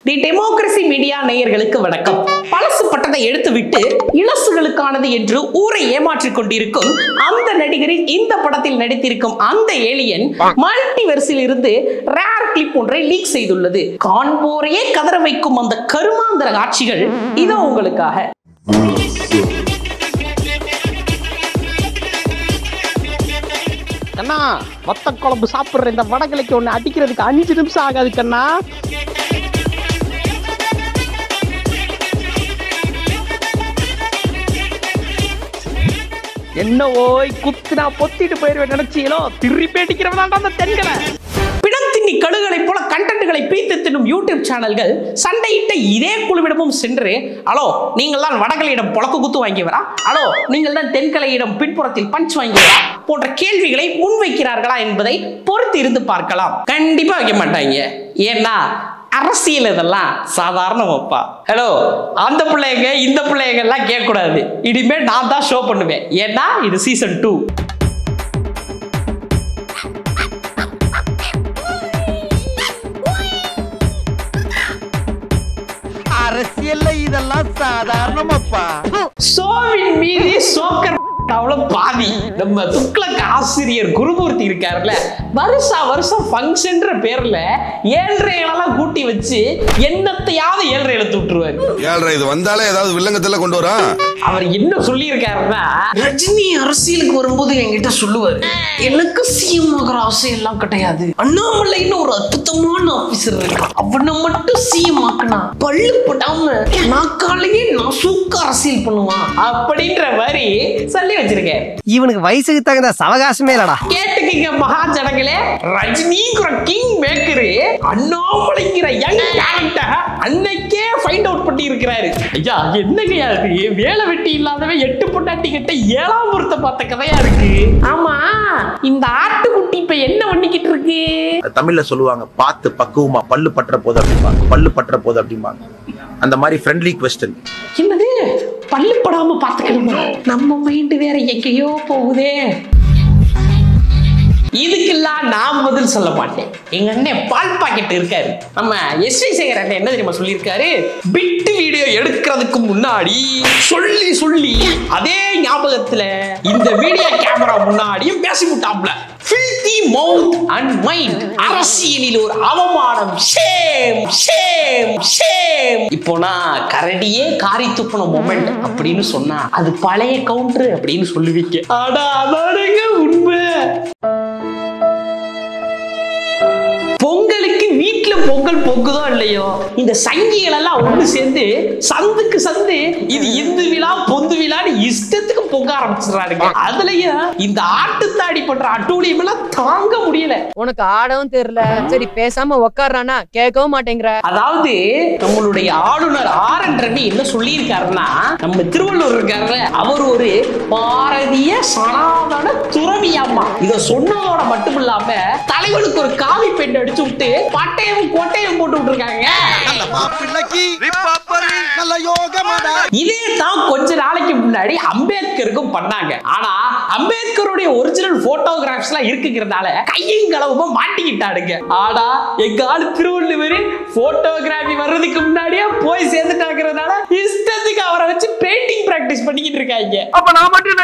தி democracy media நேயர்களுக்கு வணக்கம். பழசு பட்டத்தை எடுத்துவிட்டு இலசுகளுக்கானது என்று ஊரை ஏமாற்றிக் கொண்டிருக்கும் அந்த நடிகரின் இந்த படத்தில் நடித்திருக்கும் அந்த ஏலியன் மல்டிவர்ஸில் இருந்து ரேர் கிளிப் ஒன்றை லீக் செய்துள்ளது. காண்போரையே கதற வைக்கும் அந்த கருமாந்திர காட்சிகள் இதோ உங்களுக்காக. கண்ணா, வத்த குழம்பு சாப்பிடுற இந்த வடகிளைக்கு ஒண்ணு அடிக்கிறதுக்கு 5 நிமிஷம் ஆகாது கண்ணா. என்ன ஓய் குத்துனா பொத்திட்டு போயிருவேன் நினைச்சீங்களோ? திருப்பி அடிக்கிறவனாண்டா அந்த தென்களை. பிணத்தின்னி கழுகளை போல கண்டென்ட்களை பீத்து தின்னும் யூடியூப் சேனல்கள் சண்டையிட்ட இதே குழுவிடமும் சென்று, ஹலோ நீங்கள் தான் வடகலையிடம் பொழக்கு குத்து வாங்கியவரா, ஹலோ நீங்கள் தான் தென்கலையிடம் பின்புறத்தில் பஞ்ச் வாங்கியவரா போன்ற கேள்விகளை முன்வைக்கிறார்களா என்பதை பொறுத்து இருந்து பார்க்கலாம். கண்டிப்பா வைக்க மாட்டாங்க. ஏன்னா அரசியல் இதெல்லாம் சாதாரணமாப்பா. ஹலோ, அந்த பிள்ளைங்க இந்த பிள்ளைங்க எல்லாம் கேட்க கூடாது. இனிமே நான் தான் ஷோ பண்ணுவேன். ஏன்னா இது சீசன் 2. அரசியல்ல இதெல்லாம் சாதாரணமாப்பா. சோவின் மீது சோக்கர் அவ்வளவு பாதி. நம்ம துக்ளக் ஆசிரியர் குருமூர்த்தி இருக்காருல்ல, வருஷம் ஃபங்க்ஷன்ற பேர்ல ஏழ்றைகளெல்லாம் கூட்டி வச்சு என்னத்தையாவது ஏழ்றை எழுத்து விட்டுருவாரு. ஏழ்றை இது வந்தாலே ஏதாவது வில்லங்கத்துல கொண்டு வரா. அவர் என்ன சொல்லி இருக்காருன்னா, ரஜினி அரசியலுக்கு வரும்போது என்கிட்ட சொல்லுவாரு, எனக்கு சிஎம் ஆகிற ஆசை எல்லாம் கிடையாது, அண்ணாமலைன்னு ஒரு அற்புதமான ஆபீசர் இருக்கான், அவனை மட்டும் சிஎம் ஆக்குனா பள்ளு படாம நாக்காலேயே நான் சூக்க அரசியல் பண்ணுவான் அப்படின்ற மாதிரி சொல்லி வச்சிருக்கேன். இவனுக்கு வயசுக்கு தகுந்த சவகாசமே இல்லடா. கேட்டுக்கீங்க மகாஜனங்களே, ரஜினிங்கிற கிங் மேக்கரு அண்ணாமலைங்கிற யங் டேலண்ட அன்னைக்கே ஃபைண்ட் அவுட் பண்ணி இருக்கிறாரு. ஐயா என்னங்கய்யா இது? வேலை வெட்டி இல்லாதவன் 8 பொண்டாட்டி கிட்ட 7ஆம் பொருத்த பார்த்த கதையா இருக்கு. ஆமா, இந்த ஆட்டுக்குட்டி இப்ப என்ன பண்ணிக்கிட்டு இருக்கு? தமிழ்ல சொல்லுவாங்க, பார்த்து பக்குவமா பல்லு பற்ற போது அப்படிம்பாங்க, பல்லு பற்ற போது அப்படிம்பாங்க. அந்த மாதிரி ஃப்ரெண்ட்லி க்வெஸ்சன். என்னது பல்லு படாம பாத்துக்கணுமா? நம்ம மைண்ட் வேற எங்கேயோ போகுதே. இதுக்கெல்லாம் நான் பதில் சொல்ல மாட்டேன். எங்க அண்ணன் பால் பாக்கெட் இருக்காரு, நம்ம எஸ்வி சேகர் அண்ணன் என்ன தெரியுமா சொல்லியிருக்காரு? பிட்டு வீடியோ எடுக்கிறதுக்கு முன்னாடி சொல்லி அதே ஞாபகத்துல இந்த வீடியோ கேமரா முன்னாடியும் பேசி விட்டாப்ல. filthy mouth and mind. அரசியலில் ஒரு அவமானம். shame shame shame. இப்போ நான் கரடியே காரி துப்புன மொமெண்ட் அப்படின்னு சொன்னா அது பழைய கவுண்டர் அப்படின்னு சொல்லுவீங்க. ஆனா அதானுங்க உண்மை. பொங்கலுக்கு வீட்டுல பொங்கல் பொங்குதோ இல்லையோ, இந்த சங்கிகள் எல்லாம் ஒண்ணு சேர்ந்து சந்துக்கு சந்து இது இந்து விழா பொந்து விழான்னு இஷ்டத்துக்கு பொங்க ஆரம்பிச்சிடறாங்க. அதுலயும் இந்த ஆட்டுத்தாடி பண்ற அட்டூழியம் எல்லாம் தாங்க முடியல. உனக்கு ஆடவும் தெரியல, சரி பேசாம உக்காரானா கேட்கவும் மாட்டேங்கிற. அதாவது நம்மளுடைய ஆளுநர் ஆர்.என். ரவி என்ன சொல்லி இருக்காருன்னா, நம்ம திருவள்ளூர் இருக்காருல்ல, அவர் ஒரு பாரதிய சனாதன துறவியாமா. இத சொன்னதோட மட்டும் இல்லாம தலைவனுக்கு ஒரு காவி பெண் அடிச்சு விட்டு பட்டையும் கோட்டையும் போட்டு விட்டுருக்காங்க. இதே தான் கொஞ்ச நாளைக்கு முன்னாடி அம்பேத்கருக்கும் பண்ணாங்க. ஆனா அம்பேத்கருடைய ஒரிஜினல் போட்டோகிராஃப்ஸ் எல்லாம் இருக்குங்கிறதால கையும் களவுமா மாட்டிக்கிட்டாடுங்க. ஆனா எங்க ஆளு திருவள்ளுவர் போட்டோகிராஃபி வர்றதுக்கு முன்னாடியே போய் சேர்ந்துட்டாங்கிறதால இஷ்டத்துக்கு அவரை வச்சு பெயிண்டிங் பிராக்டிஸ் பண்ணிக்கிட்டு இருக்காங்க. அப்ப நான் மட்டும்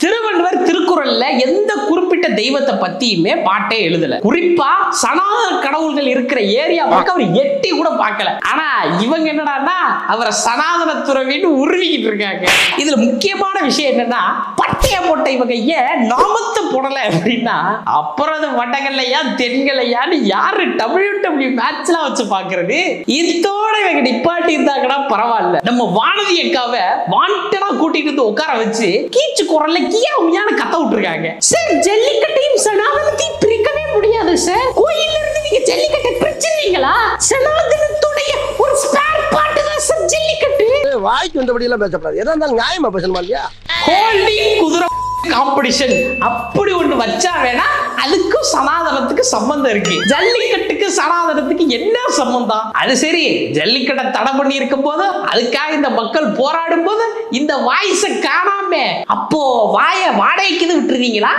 திருவள்ளுவர் திருக்குறள்ல எந்த குறிப்பிட்ட தெய்வத்தை பத்தியுமே பாட்டே எழுதல. குறிப்பா சனாதன கடவுள்கள் இருக்கிற ஏரியா பக்கம் அவர் எட்டி கூட பார்க்கல. ஆனா இவங்க என்னடான்னா அவரை சனாதன துறவின்னு உருவிக்கிட்டு இருக்காங்க. இதுல முக்கியமான விஷயம் என்னன்னா, பட்டைய போட்ட இவங்க ஏன் நாமத்தை போடல அப்படின்னா, அப்புறம் அது வடகல்லையா தென்கலையான்னு யாரு டபிள்யூ மேட்ச்லாம் வச்சு பாக்குறது? இதோட இவங்க நிப்பாட்டி இருந்தாங்கன்னா பரவாயில்ல. நம்ம வானதி அக்காவை வாண்டடா கூட்டிட்டு வந்து உட்கார வச்சு கீச்சு குரல்ல கியாமியான கத்த விட்டுருக்காங்க. சார், ஜல்லிக்கட்டையும் சனாதனத்தையும் பிரிக்கவே முடியாது சார். கோயில்ல இருந்து நீங்க ஜல்லிக்கட்டை பிரிச்சிருவீங்களா? சனாதனத்துடைய ஒரு ஸ்பேர் பார்ட் தான் சார் ஜல்லிக்கட்டு. வாய்க்கு வந்தபடி எல்லாம் பேசப்படாது. எதா இருந்தாலும் நியாயமா பேசணுமா இல்லையா? ஹோல்டிங் குதிரை காம்படிஷன் அப்படி ஒண்ணு வச்சா வேணா அதுக்கும் சனாதனத்துக்கு சம்பந்தம் இருக்கு. ஜல்லிக்கட்டுக்கு சனாதனத்துக்கு என்ன சம்பந்தம்? அது சரி, ஜல்லிக்கட்டை தடை பண்ணி இருக்கும் போது அதுக்காக இந்த மக்கள் போராடும் போது இந்த வாய்ஸ காணாம அப்போ வாய வாடகைக்கு விட்டுருவீங்களா?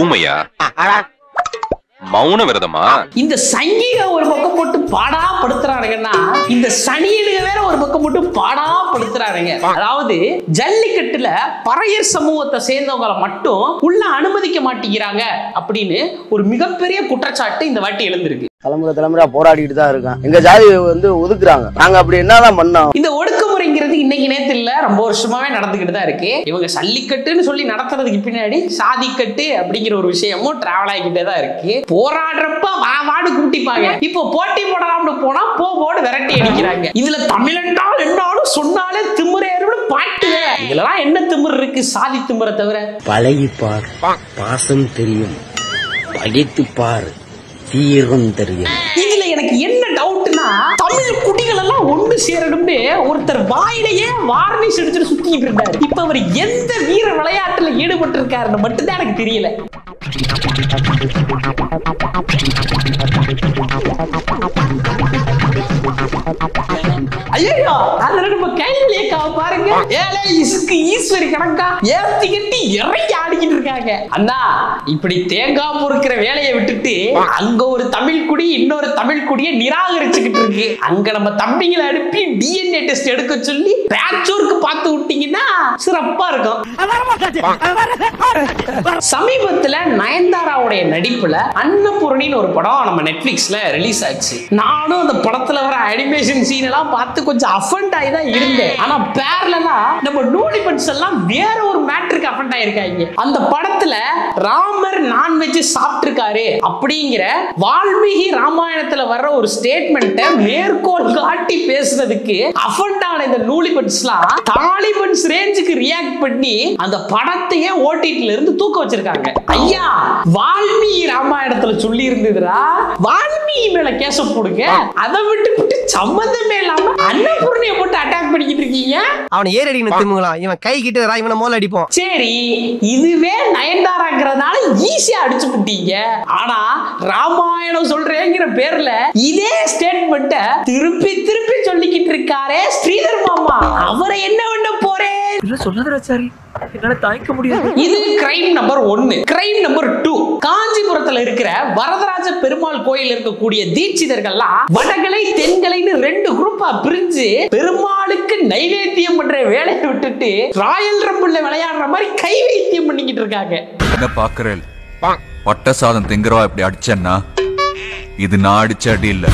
ஊமையா மௌன விரதமா? இந்த சங்கிக ஒரு பக்கம் போட்டு பாடா படுத்துறாருங்கன்னா இந்த சனியனுங்க வேற ஒரு பக்கம் போட்டு பாடா படுத்துறாருங்க. அதாவது ஜல்லிக்கட்டுல பறையர் சமூகத்தை சேர்ந்தவங்களை மட்டும் உள்ள அனுமதிக்க மாட்டேங்கிறாங்க அப்படின்னு ஒரு மிகப்பெரிய குற்றச்சாட்டு இந்த வாட்டி எழுந்திருக்கு. தலைமுறை போராடிட்டு தான் இருக்கான். எங்க ஜாதி ஒதுக்குறாங்க. நாங்க அப்படி என்னதான் பண்ணோம்? இந்த ஒடுக்குமுறைங்கிறது இன்னைக்கு நேத்து இல்ல, ரொம்ப வருஷமாவே நடந்துகிட்டு தான் இருக்கு. இவங்க சல்லிக்கட்டுன்னு சொல்லி நடத்துறதுக்கு பின்னாடி சாதிக்கட்டு அப்படிங்கிற ஒரு விஷயமும் டிராவல் ஆகிக்கிட்டே தான் இருக்கு. போராடுறப்ப வாடு கூட்டிப்பாங்க. இப்போ போட்டி போடலாம்னு போனா போடு விரட்டி அடிக்கிறாங்க. இதுல தமிழன்டால் என்னாலும் சொன்னாலே திமிரேறுன்னு பாட்டு. இதுலலாம் என்ன திமிர் இருக்கு? சாதி திமிரை தவிர. பழகி பார், பாசம் தெரியும். படித்து பார், தீர்வும் தெரியும். இதுல எனக்கு என்ன டவுட்னா, தமிழ் குடிகள் எல்லாம் ஒண்ணு சேரணும்னு ஒருத்தர் வாயிலேயே வார்னிஷ் அடிச்சுட்டு சுத்திட்டு இருந்தாரு. இப்ப அவர் எந்த வீர விளையாட்டுல ஈடுபட்டு இருக்காருன்னு மட்டும்தான் எனக்கு தெரியல. ஐயோ, அதுல நம்ம கையிலேயே பாருங்க, ஏழை இசுக்கு ஈஸ்வரி கணக்கா ஏத்தி கட்டி இறங்கி ஆடிக்கிட்டு இருக்காங்க. அண்ணா, இப்படி தேங்காய் பொறுக்கிற வேலையை விட்டுட்டு அங்க ஒரு தமிழ் குடி இன்னொரு தமிழ் குடியை நிராகரிச்சுக்கிட்டு இருக்கு. அங்க நம்ம தம்பிகளை அனுப்பி DNA டெஸ்ட் எடுக்க சொல்லி பேட்சோருக்கு பார்த்து விட்டீங்கன்னா சிறப்பா இருக்கும். சமீபத்துல நயன்தாராவுடைய நடிப்புல அன்னபூரணின்னு ஒரு படம் நம்ம நெட்ஃபிளிக்ஸ்ல ரிலீஸ் ஆச்சு. நானும் அந்த படத்துல வர அனிமேஷன் சீன் எல்லாம் பார்த்து கொஞ்சம் அஃபண்ட் ஆகி தான் இருந்தேன். ஆனா பேரலா நம்ம நூலிபன்ஸ் எல்லாம் வேற ஒரு மேட்ருக்கு அஃபண்ட் ஆயிருக்காங்க. அந்த படத்துல ராமர் நான்வெஜ் சாப்பிட்டிருக்காரு அப்படிங்கிற வால்மீகி ராமாயணத்துல வர்ற ஒரு ஸ்டேட்மெண்ட்டை மேற்கோள் காட்டி பேசுறதுக்கு அஃபண்ட் ஆன இந்த நூலிபன்ஸ்லாம் தாலிபன்ஸ் ரேஞ்சுக்கு ரியாக்ட் பண்ணி அந்த படத்தையே ஓடிடில இருந்து தூக்க வச்சிருக்காங்க. ஐயா, வால்மீகி ராமாயணத்துல சொல்லி இருந்ததுடா, வால்மீகி மேல கேச போடுங்க. அதை விட்டு சம்பந்தமே இல்லாம அன்னபூர்ணியை போட்டு அட்டாக் பண்ணிக்கிட்டு இருக்கீங்க. அவனை ஏறடின்னு திரும்புங்களா, இவன் கை கிட்ட இவனை மோல அடிப்போம். சரி, இதுவே நயன்தாராங்கிறதுனால ஈஸியா அடிச்சு விட்டீங்க. ஆனா ராமாயணம் சொல்றேங்கிற பேர்ல இதே ஸ்டேட்மெண்ட்டை திருப்பி திருப்பி சொல்லிக்கிட்டு இருக்காரே ஸ்ரீதர் மாமா, அவரை என்ன பண்ண போறேன்? சொன்னதுடா சாரி, என்னால தாய்க்க முடியாது. இது கிரைம் நம்பர் 1. கிரைம் நம்பர் 2, காஞ்சிபுரத்துல இருக்கிற வரதராஜ பெருமாள் கோயில் இருக்கக்கூடிய தீட்சிதர்கள்லாம் வடகலை தென்கலைன்னு 2 குரூப்பா பிரிஞ்சு பெருமாளுக்கு நைவேத்தியம் பண்ற வேலையை விட்டுட்டு ராயல் ரம்பிள்ல விளையாடுற மாதிரி கை வைத்தியம் பண்ணிக்கிட்டு இருக்காங்க. என்ன பாக்குறேன், பட்ட சாதம் திங்கறவா இப்படி அடிச்சேன்னா இது நான் அடிச்ச அடி இல்ல,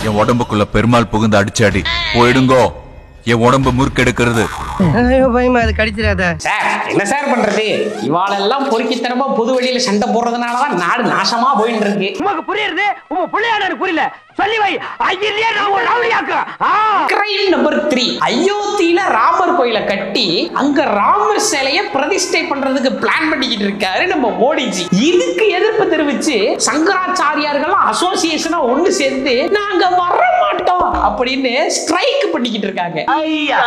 என் உடம்புக்குள்ள பெருமாள் புகுந்து அடிச்ச அடி. போயிடுங்கோ, என் உடம்பு முறுக்கெடுக்கிறது. பயமா அது கடிச்சிடாத சார். என்ன சார் பண்றது? இவாளெல்லாம் பொறுக்கித்தனமா பொது வழியில சண்டை போடுறதுனாலதான் நாடு நாசமா போயிட்டு இருக்கு. உனக்கு புரியுது, உங்க பிள்ளையாடு புரியல. சொல்லி வை. ஐயே, நான் ஒரு ரவுடியாக்கு. கிரைம் நம்பர் 3, அயோத்தியில ராமர் கோயிலை கட்டி அங்க ராமர் சிலையை பிரதிஷ்டை பண்றதுக்கு பிளான் பண்ணிக்கிட்டு இருக்காரு நம்ம மோடிஜி. இதுக்கு எதிர்ப்பு தெரிவிச்சு சங்கராச்சாரியார்கள் அசோசியேஷனா ஒண்ணு சேர்ந்து நாங்க வர மாட்டோம் அப்படின்னு ஸ்ட்ரைக் பண்ணிக்கிட்டு இருக்காங்க. ஐயா,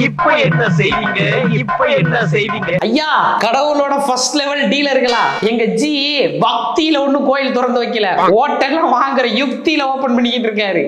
இப்ப என்ன செய்வீங்க? இப்ப என்ன செய்வீங்க? ஐயா, கடவுளோட ஃபர்ஸ்ட் லெவல் டீலர்களா எங்க ஜி பக்தியில ஒண்ணு கோயில் திறந்து வைக்கல, ஹோட்டல்லாம் வாங்குற யுக்தியில ஓபன் பண்ணிக்கிட்டு இருக்காரு.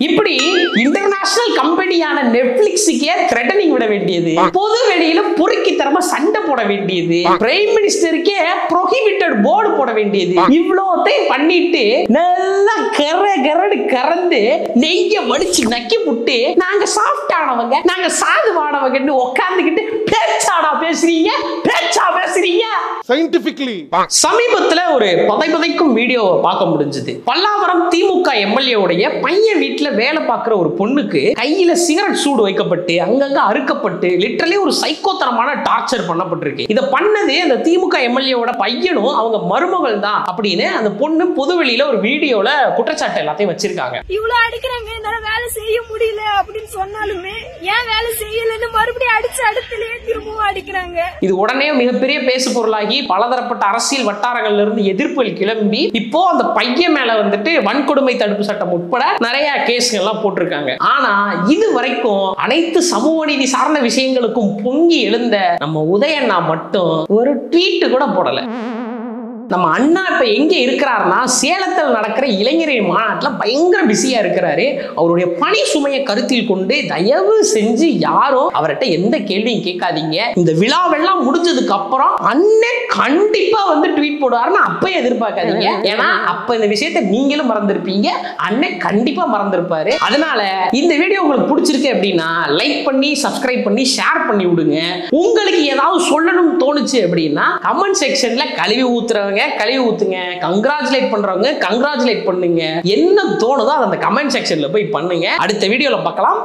இப்படி இன்டர்நேஷனல் கம்பெனியான நெட்ஃபிளிக்ஸுக்கே த்ரெட்டனிங் விட வேண்டியது, பொது வெளியில பொறுக்கித்தனமா சண்டை போட வேண்டியது, பிரைம் மினிஸ்டருக்கே ப்ரோஹிபிட்டட் போர்டு போட வேண்டியது, இவ்வளோத்தையும் பண்ணிட்டு நல்லா கரடு கறந்து நெய்ய வடிச்சு நக்கி புட்டு நாங்க சாஃப்ட் ஆனவங்க, நாங்க சாதுவானவங்கன்னு உட்கார்ந்துகிட்டு பேச்சாடா பேசுறீங்க, பேச்சா பேசுறீங்க. சயின்டிபிக்கலி சமீபத்துல ஒரு பதைக்கும் வீடியோ பார்க்க முடிஞ்சது. பல்லாவரம் திமுக எம்எல்ஏ உடைய பையன் வீட்டுல வேலை பார்க்கிற ஒரு பொண்ணுக்கு கையில சிகரெட் சூடு வைக்கப்பட்டு அங்கங்க அறுக்கப்பட்டு லிட்டரலி ஒரு சைக்கோத்தனமான டார்ச்சர் பண்ணப்பட்டிருக்கு. இத பண்ணது அந்த திமுக எம்எல்ஏவோட பையனும் அவங்க மருமகள் தான் அப்படின்னு அந்த பொண்ணு பொதுவெளியில ஒரு வீடியோல குற்றச்சாட்டு எல்லாத்தையும் வச்சிருக்காங்க. இவ்வளவு அடிக்கிறாங்க, என்னால வேலை செய்ய முடியல அப்படின்னு சொன்னாலுமே ஏன் வேலை செய்யலன்னு மறுபடியும் அடிச்சு அடுத்துலயே திரும்பவும் அடிக்கிறாங்க. இது உடனே மிகப்பெரிய பேசு பொருளாகி பலதரப்பட்ட அரசியல் வட்டாரங்கள்ல இருந்து எதிர்ப்புகள் கிளம்பி இப்போ அந்த பையன் மேல வந்துட்டு வன்கொடுமை தடுப்பு சட்டம் உட்பட நிறைய கேஸ்கள் எல்லாம் போட்டிருக்காங்க. ஆனா இது வரைக்கும் அனைத்து சமூக நீதி சார்ந்த விஷயங்களுக்கும் பொங்கி எழுந்த நம்ம உதயண்ணா மட்டும் ஒரு ட்வீட் கூட போடல. நம்ம அண்ணா இப்ப எங்க இருக்கிறாருன்னா சேலத்தில் நடக்கிற இளைஞரின் மாநாட்டுல பயங்கர பிஸியா இருக்கிறாரு. அவருடைய பணி சுமையை கருத்தில் கொண்டு தயவு செஞ்சு யாரும் அவர்கிட்ட எந்த கேள்வியும் கேட்காதீங்க. இந்த விழாவெல்லாம் முடிஞ்சதுக்கு அப்புறம் அண்ணன் கண்டிப்பா வந்து ட்வீட் போடுவாருன்னு அப்பயே எதிர்பார்க்காதீங்க. ஏன்னா அப்ப இந்த விஷயத்தை நீங்களும் மறந்துருப்பீங்க, அண்ணன் கண்டிப்பா மறந்துருப்பாரு. அதனால இந்த வீடியோ உங்களுக்கு பிடிச்சிருக்கு அப்படின்னா லைக் பண்ணி சப்ஸ்கிரைப் பண்ணி ஷேர் பண்ணி விடுங்க. உங்களுக்கு ஏதாவது சொல்லணும்னு தோணுச்சு அப்படின்னா கமெண்ட் செக்ஷன்ல கழுவி ஊத்துறவங்க கழுவி ஊத்துங்க, கங்க்ராச்சுலேட் பண்றவங்க கங்க்ராச்சுலேட் பண்ணுங்க. என்ன தோணுதோ அதை அந்த கமெண்ட் செக்ஷன்ல போய் பண்ணுங்க. அடுத்த வீடியோல பார்க்கலாம்.